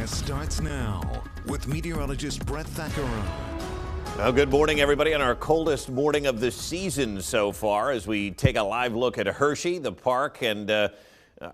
forecast starts now with meteorologist Brett Thackeray. Well, good morning, everybody, on our coldest morning of the season so far as we take a live look at Hershey, the park, and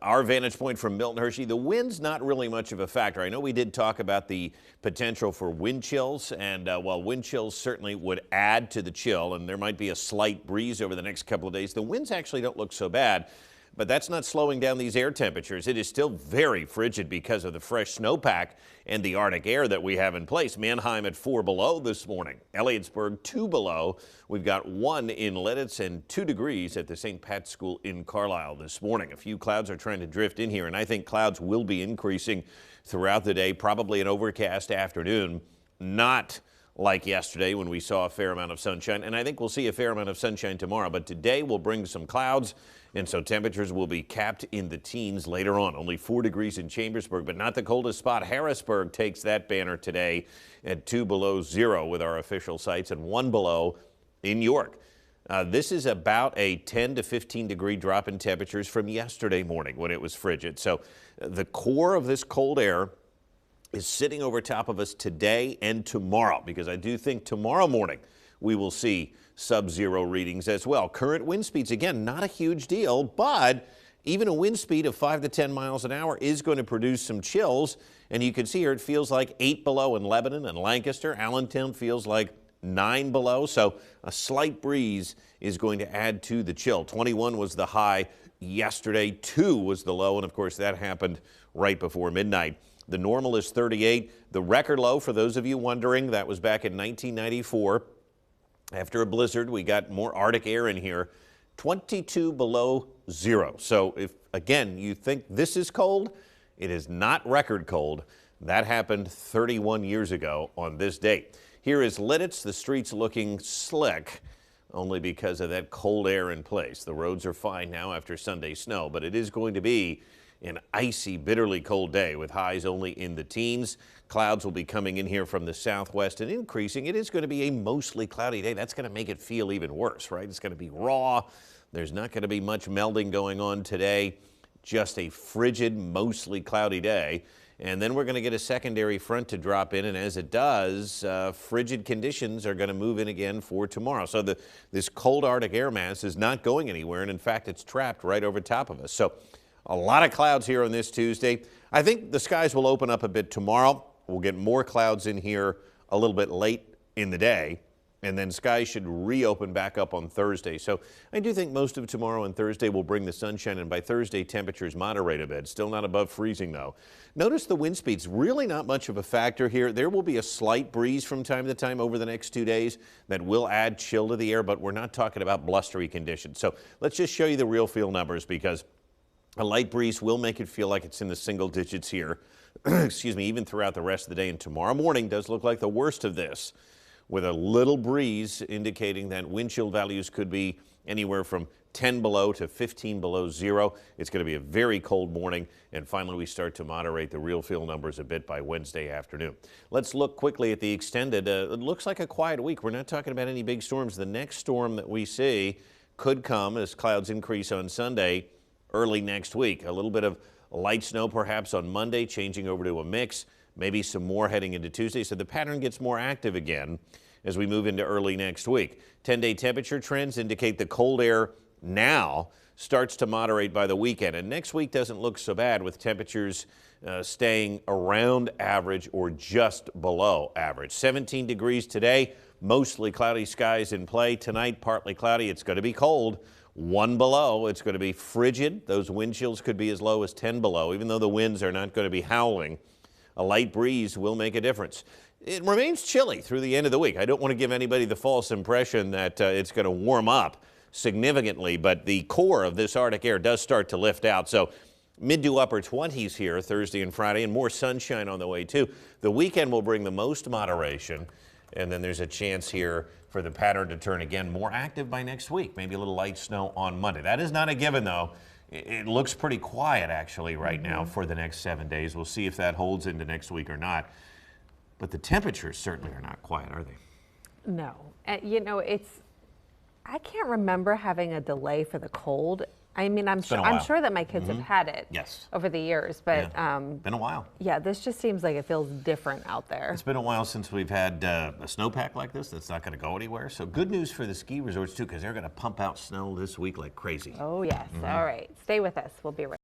our vantage point from Milton Hershey. The wind's not really much of a factor. I know we did talk about the potential for wind chills, and while wind chills certainly would add to the chill, and there might be a slight breeze over the next couple of days, the winds actually don't look so bad. But that's not slowing down these air temperatures. It is still very frigid because of the fresh snowpack and the Arctic air that we have in place. Mannheim at 4 below this morning. Elliotsburg 2 below. We've got 1 in Lititz and 2 degrees at the St. Pat's School in Carlisle this morning. A few clouds are trying to drift in here, and I think clouds will be increasing throughout the day, probably an overcast afternoon. Not like yesterday when we saw a fair amount of sunshine, and I think we'll see a fair amount of sunshine tomorrow. But today will bring some clouds, and so temperatures will be capped in the teens later on. Only 4 degrees in Chambersburg, but not the coldest spot. Harrisburg takes that banner today at 2 below 0 with our official sites, and 1 below in York. This is about a 10 to 15 degree drop in temperatures from yesterday morning when it was frigid. So the core of this cold air is sitting over top of us today and tomorrow, because I do think tomorrow morning we will see sub-zero readings as well. Current wind speeds, again, not a huge deal, but even a wind speed of 5 to 10 miles an hour is going to produce some chills. And you can see here it feels like 8 below in Lebanon and Lancaster. Allentown feels like 9 below, so a slight breeze is going to add to the chill. 21 was the high yesterday, 2 was the low, and of course that happened right before midnight. The normal is 38. The record low, for those of you wondering, that was back in 1994. After a blizzard, we got more Arctic air in here, 22 below 0. So if, again, you think this is cold, it is not record cold. That happened 31 years ago on this date. Here is Lititz. The streets looking slick only because of that cold air in place. The roads are fine now after Sunday snow, but it is going to be an icy, bitterly cold day with highs only in the teens. Clouds will be coming in here from the southwest and increasing. It is going to be a mostly cloudy day. That's going to make it feel even worse, right? It's going to be raw. There's not going to be much melding going on today. Just a frigid, mostly cloudy day. And then we're going to get a secondary front to drop in, and as it does, frigid conditions are going to move in again for tomorrow. So this cold Arctic air mass is not going anywhere, and in fact, it's trapped right over top of us. So a lot of clouds here on this Tuesday. I think the skies will open up a bit tomorrow. We'll get more clouds in here a little bit late in the day, and then skies should reopen back up on Thursday. So I do think most of tomorrow and Thursday will bring the sunshine, and by Thursday, temperatures moderate a bit. Still not above freezing, though. Notice the wind speeds, really not much of a factor here. There will be a slight breeze from time to time over the next 2 days that will add chill to the air, but we're not talking about blustery conditions. So let's just show you the real feel numbers, because a light breeze will make it feel like it's in the single digits here, excuse me, even throughout the rest of the day. And tomorrow morning does look like the worst of this, with a little breeze indicating that wind chill values could be anywhere from 10 below to 15 below 0. It's going to be a very cold morning, and finally we start to moderate the real feel numbers a bit by Wednesday afternoon. Let's look quickly at the extended. It looks like a quiet week. We're not talking about any big storms. The next storm that we see could come as clouds increase on Sunday, early next week. A little bit of light snow perhaps on Monday, changing over to a mix, maybe some more heading into Tuesday. So the pattern gets more active again as we move into early next week. 10-day temperature trends indicate the cold air now starts to moderate by the weekend. And next week doesn't look so bad, with temperatures staying around average or just below average. 17 degrees today, mostly cloudy skies in play. Tonight, partly cloudy. It's going to be cold. 1 below. It's going to be frigid. Those wind chills could be as low as 10 below, even though the winds are not going to be howling. A light breeze will make a difference. It remains chilly through the end of the week. I don't want to give anybody the false impression that it's going to warm up significantly, but the core of this Arctic air does start to lift out. So mid to upper 20s here Thursday and Friday, and more sunshine on the way too. The weekend will bring the most moderation, and then there's a chance here for the pattern to turn again more active by next week. Maybe a little light snow on Monday. That is not a given, though. It looks pretty quiet, actually, right now for the next 7 days. We'll see if that holds into next week or not. But the temperatures certainly are not quiet, are they? No. You know, I can't remember having a delay for the cold I mean, I'm sure that my kids have had it over the years, but been a while. Yeah, this just seems like it feels different out there. It's been a while since we've had a snowpack like this. That's not going to go anywhere. So good news for the ski resorts too, because they're going to pump out snow this week like crazy. Oh yes. All right, stay with us. We'll be right back.